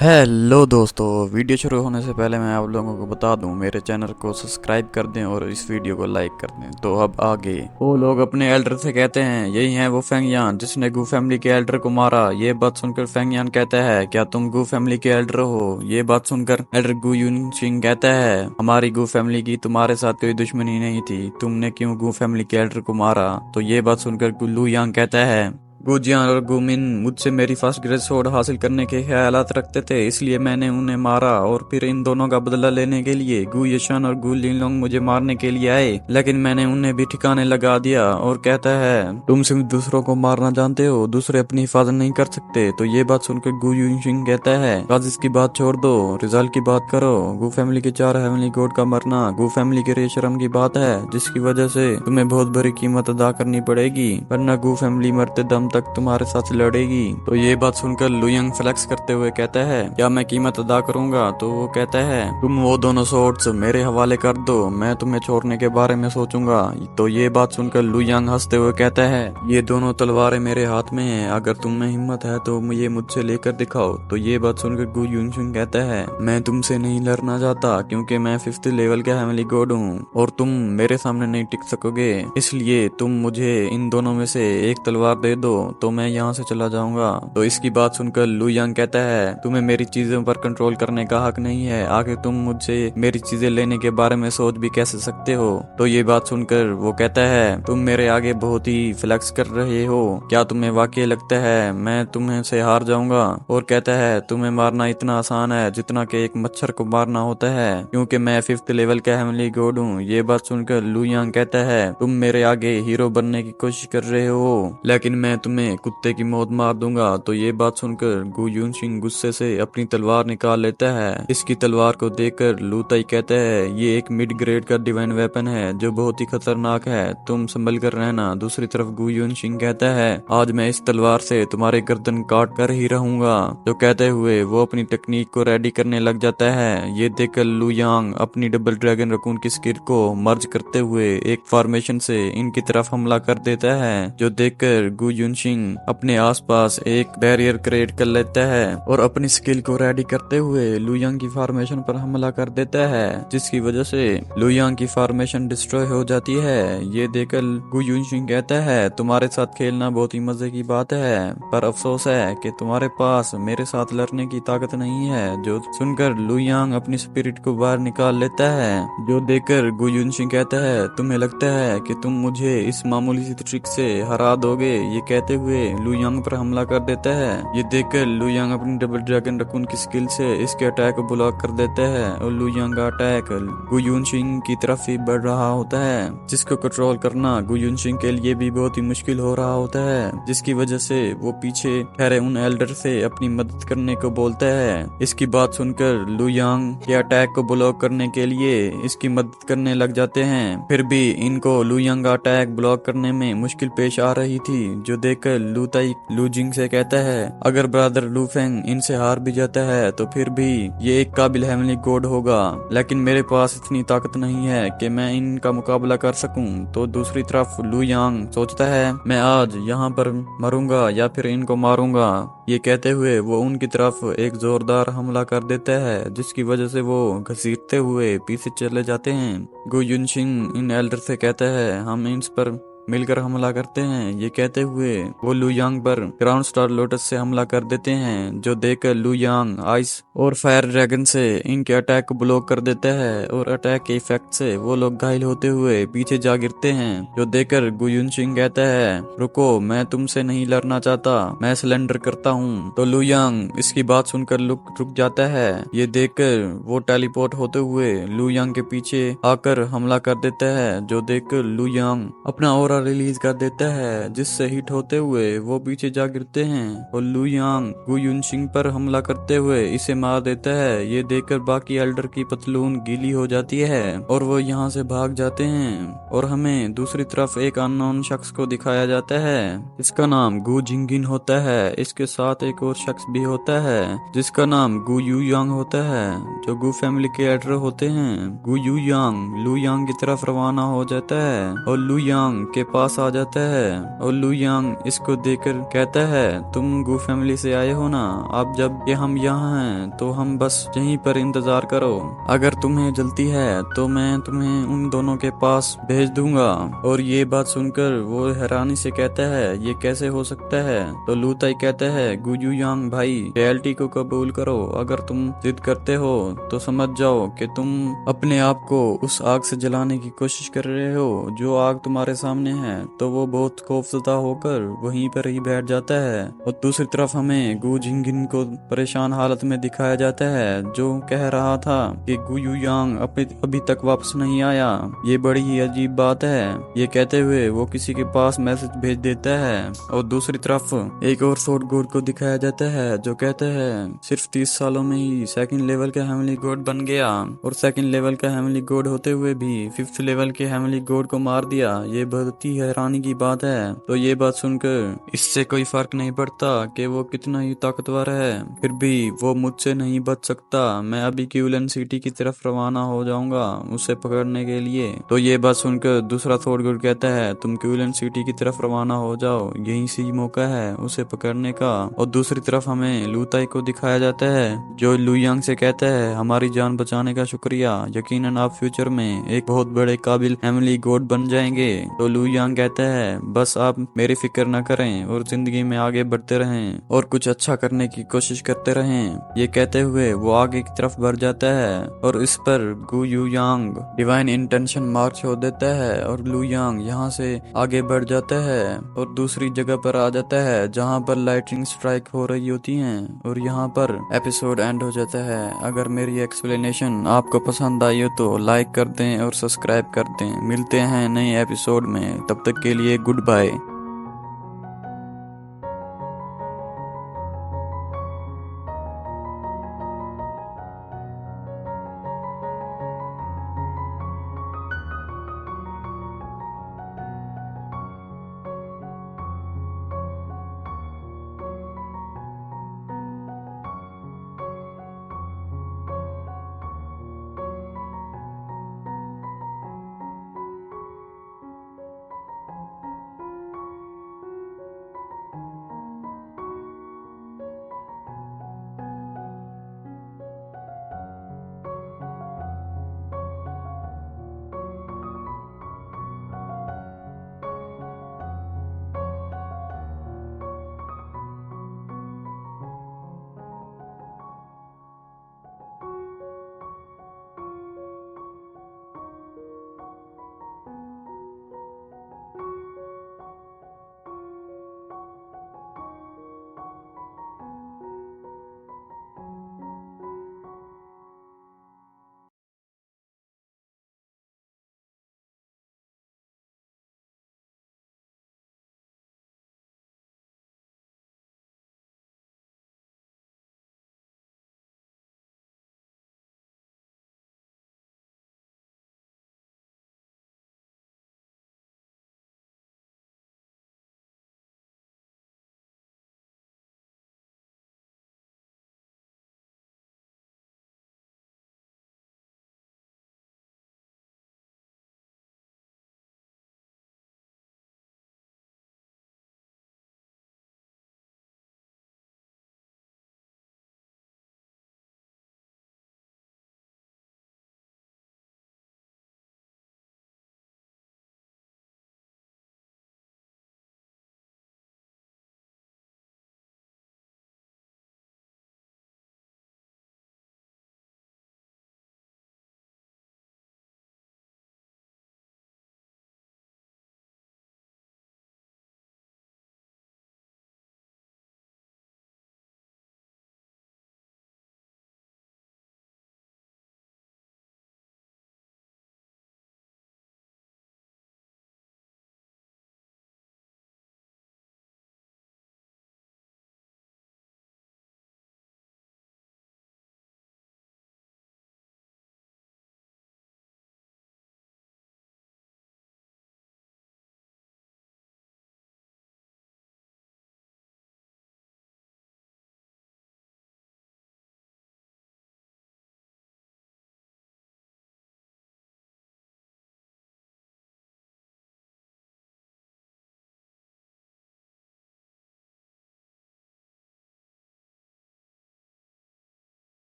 Hello दोस्तों, video शुरू होने से पहले मैं आप लोगों को बता दूं, मेरे चैनल को सब्सक्राइब कर दें और इस वीडियो को लाइक कर दें। तो अब आगे वो लोग अपने एल्डर से कहते हैं, यही है वो फेंगयान जिसने गू फैमिली के एल्डर को मारा। ये बात सुनकर फेंगयान कहता है, क्या तुम गू फैमिली के एल्डर हो? ये बात सुनकर एल्डर गू यूनशिंग कहता है, हमारी गू फैमिली की तुम्हारे साथ कोई दुश्मनी नहीं थी, तुमने क्यों गू फैमिली के एल्डर को मारा? तो ये बात सुनकर लू यांग कहता है, गुजियान और गुमिन मुझसे मेरी फर्स्ट ग्रेड स्वॉर्ड हासिल करने के ख्यालात रखते थे, इसलिए मैंने उन्हें मारा। और फिर इन दोनों का बदला लेने के लिए गु यशान और गु लिनलोंग मुझे मारने के लिए आए, लेकिन मैंने उन्हें भी ठिकाने लगा दिया। और कहता है, तुम सिर्फ दूसरों को मारना जानते हो, दूसरे अपनी हिफाजत नहीं कर सकते। तो ये बात सुनकर गु यूनशिंग कहता है, काजिस की बात छोड़ दो, रिजल्ट की बात करो। गु फैमिली के 4 हेवनली गॉड का मरना गु फैमिली के लिए शर्म की बात है, जिसकी वजह से तुम्हें बहुत बड़ी कीमत अदा करनी पड़ेगी, वरना गु फैमिली मरते दम तक तुम्हारे साथ लड़ेगी। तो ये बात सुनकर लू यंग फ्लेक्स करते हुए कहता है, क्या मैं कीमत अदा करूंगा? तो वो कहता है, तुम वो दोनों स्वॉर्ड्स मेरे हवाले कर दो, मैं तुम्हें छोड़ने के बारे में सोचूंगा। तो ये बात सुनकर लू यंग हंसते हुए कहता है, ये दोनों तलवारें मेरे हाथ में हैं, अगर तुम में हिम्मत है तो ये मुझसे लेकर दिखाओ। तो ये बात सुनकर गु यूनशिंग कहता है, मैं तुमसे नहीं लड़ना चाहता, क्योंकि मैं 5th लेवल का हेवनली गॉड हूँ और तुम मेरे सामने नहीं टिक सकोगे, इसलिए तुम मुझे इन दोनों में से एक तलवार दे दो तो मैं यहाँ से चला जाऊंगा। तो इसकी बात सुनकर लू यांग कहता है, तुम्हें मेरी चीजों पर कंट्रोल करने का हक नहीं है, आखिर तुम मुझसे मेरी चीजें लेने के बारे में सोच भी कैसे सकते हो? तो ये बात सुनकर वो कहता है, तुम मेरे आगे बहुत ही फ्लेक्स कर रहे हो, क्या तुम्हें वाकई लगता है मैं तुम्हें से हार जाऊंगा? और कहता है, तुम्हें मारना इतना आसान है जितना कि एक मच्छर को मारना होता है, क्योंकि मैं 5th लेवल का हेवनली गॉड हूँ। ये बात सुनकर लू यांग कहता है, तुम मेरे आगे हीरो बनने की कोशिश कर रहे हो, लेकिन मैं तुम्हें कुत्ते की मौत मार दूंगा। तो ये बात सुनकर गु यूनशिंग गुस्से से अपनी तलवार निकाल लेता है। इसकी तलवार को देखकर लू ताई कहता है, ये एक मिड ग्रेड का डिवाइन वेपन है जो बहुत ही खतरनाक है, तुम संभल कर रहना। दूसरी तरफ गु यूनशिंग कहता है, आज मैं इस तलवार से तुम्हारे गर्दन काट कर ही रहूंगा। तो कहते हुए वो अपनी टेक्निक को रेडी करने लग जाता है। ये देखकर लू यांग अपनी डबल ड्रैगन रकून की स्किल को मर्ज करते हुए एक फॉर्मेशन से इनकी तरफ हमला कर देता है, जो देखकर गु यूनशिंग अपने आसपास एक बैरियर क्रिएट कर लेता है और अपनी स्किल को रेडी करते हुए लू यांग की फॉर्मेशन पर हमला कर देता है, जिसकी वजह से लू यांग की फॉर्मेशन डिस्ट्रॉय हो जाती है। ये देखकर गु यूनशिंग कहता है, तुम्हारे साथ खेलना बहुत ही मजे की बात है, पर अफसोस है कि तुम्हारे पास मेरे साथ लड़ने की ताकत नहीं है। जो सुनकर लू यांग अपनी स्पिरिट को बाहर निकाल लेता है, जो देखकर गु यूनशिंग कहता है, तुम्हें लगता है कि तुम मुझे इस मामूली सी ट्रिक से हरा दोगे? ये कहते हुए लू यांग पर हमला कर देता है। ये देखकर लू यांग अपनी डबल ड्रैगन रकून की स्किल से इसके अटैक को ब्लॉक कर देता है और लू यांग का अटैक गु यूनशिंग की तरफ ही बढ़ रहा होता है, जिसको कंट्रोल करना गु यूनशिंग के लिए भी बहुत ही मुश्किल हो रहा होता है, जिसकी वजह से वो पीछे ठहरे उन एल्डर से अपनी मदद करने को बोलता है। इसकी बात सुनकर लू यांग के अटैक को ब्लॉक करने के लिए इसकी मदद करने लग जाते हैं, फिर भी इनको लू यांग का अटैक ब्लॉक करने में मुश्किल पेश आ रही थी। जो देखकर लू ताई लू जिंग से कहता है, अगर ब्रदर लू फेंग इनसे हार भी जाता है तो फिर भी ये एक काबिल हेवनली गॉड होगा, लेकिन मेरे पास इतनी ताकत नहीं है कि मैं इनका मुकाबला कर सकूं। तो दूसरी तरफ लू यांग सोचता है, मैं आज यहाँ पर मरूंगा या फिर इनको मारूंगा। ये कहते हुए वो उनकी तरफ एक जोरदार हमला कर देता है, जिसकी वजह से वो घसीटते हुए पीछे चले जाते हैं। गु यूनशिंग इन एल्डर से कहता है, हम इन पर मिलकर हमला करते हैं। ये कहते हुए वो लू यांग पर ग्राउंड स्टार लोटस से हमला कर देते हैं, जो देखकर लू यांग आइस और फायर ड्रैगन से इनके अटैक को ब्लॉक कर देता है और अटैक के इफेक्ट से वो लोग घायल होते हुए पीछे जा गिरते हैं। जो देखकर गु यूनशिंग कहता है, रुको, मैं तुमसे नहीं लड़ना चाहता, मैं सरेंडर करता हूँ। तो लू यांग इसकी बात सुनकर रुक जाता है। ये देखकर वो टेलीपोर्ट होते हुए लू यांग के पीछे आकर हमला कर देता है, जो देखकर लू यांग अपना और रिलीज कर देता है, जिससे हिट होते हुए वो पीछे जा गिरते हैं और लू यांग गु यूनशिंग पर हमला करते हुए इसे मार देता है। ये देखकर बाकी एल्डर की पतलून गीली हो जाती है और वो यहाँ से भाग जाते हैं और हमें दूसरी तरफ एक अननोन शख्स को दिखाया जाता है। इसका नाम गु जिंगिन होता है। इसके साथ एक और शख्स भी होता है जिसका नाम गु यू यांग होता है, जो गु फैमिली के एल्डर होते हैं। गु यू यांग लू यांग की तरफ रवाना हो जाता है और लू यांग के पास आ जाता है और लू यांग इसको देखकर कहता है तुम गू फैमिली से आए हो ना, अब जब ये हम यहाँ हैं तो हम बस यहीं पर इंतजार करो, अगर तुम्हें जल्दी है तो मैं तुम्हें उन दोनों के पास भेज दूंगा। और ये बात सुनकर वो हैरानी से कहता है ये कैसे हो सकता है। तो लू ताई कहता है गुयू यांग भाई रियलिटी को कबूल करो, अगर तुम जिद करते हो तो समझ जाओ कि तुम अपने आप को उस आग से जलाने की कोशिश कर रहे हो जो आग तुम्हारे सामने है। तो वो बहुत खौफजदा होकर वहीं पर ही बैठ जाता है। और दूसरी तरफ हमें गु जिंगिन को परेशान हालत में दिखाया जाता है जो कह रहा था कि गुयू यांग अभी तक वापस नहीं आया, ये बड़ी ही अजीब बात है। ये कहते हुए वो किसी के पास मैसेज भेज देता है। और दूसरी तरफ एक और सोर्ड गॉड को दिखाया जाता है जो कहता है सिर्फ 30 सालों में ही सेकंड लेवल का हेवनली गॉड बन गया और सेकंड लेवल का हेवनली गॉड होते हुए भी 5th लेवल के हेवनली गॉड को मार दिया। ये बहुत ही हैरानी की बात है। तो ये बात सुनकर इससे कोई फर्क नहीं पड़ता कि वो कितना ही ताकतवर है, फिर भी वो मुझसे नहीं बच सकता। मैं अभी क्यूलन सिटी की तरफ रवाना हो जाऊंगा उसे पकड़ने के लिए। तो ये बात सुनकर दूसरा थॉट गॉड कहता है तुम क्यूलन सिटी की तरफ रवाना हो जाओ, यही सी मौका है उसे पकड़ने का। और दूसरी तरफ हमें लू ताई को दिखाया जाता है जो लू यांग से कहता है हमारी जान बचाने का शुक्रिया, यकीनन आप फ्यूचर में एक बहुत बड़े काबिल हेवनली गॉड बन जाएंगे। तो लू यांग कहता है बस आप मेरी फिक्र न करें और जिंदगी में आगे बढ़ते रहें और कुछ अच्छा करने की कोशिश करते रहें। ये कहते हुए वो आगे की तरफ बढ़ जाता है और इस पर गु you Yang divine intention mark छोड़ देता है और लू यांग यहाँ से आगे बढ़ जाता है और दूसरी जगह पर आ जाता है जहाँ पर लाइटनिंग स्ट्राइक हो रही होती हैं। और यहाँ पर एपिसोड एंड हो जाता है। अगर मेरी एक्सप्लेनेशन आपको पसंद आई हो तो लाइक कर दें और सब्सक्राइब कर दें। मिलते हैं नए एपिसोड में, तब तक के लिए गुड बाय।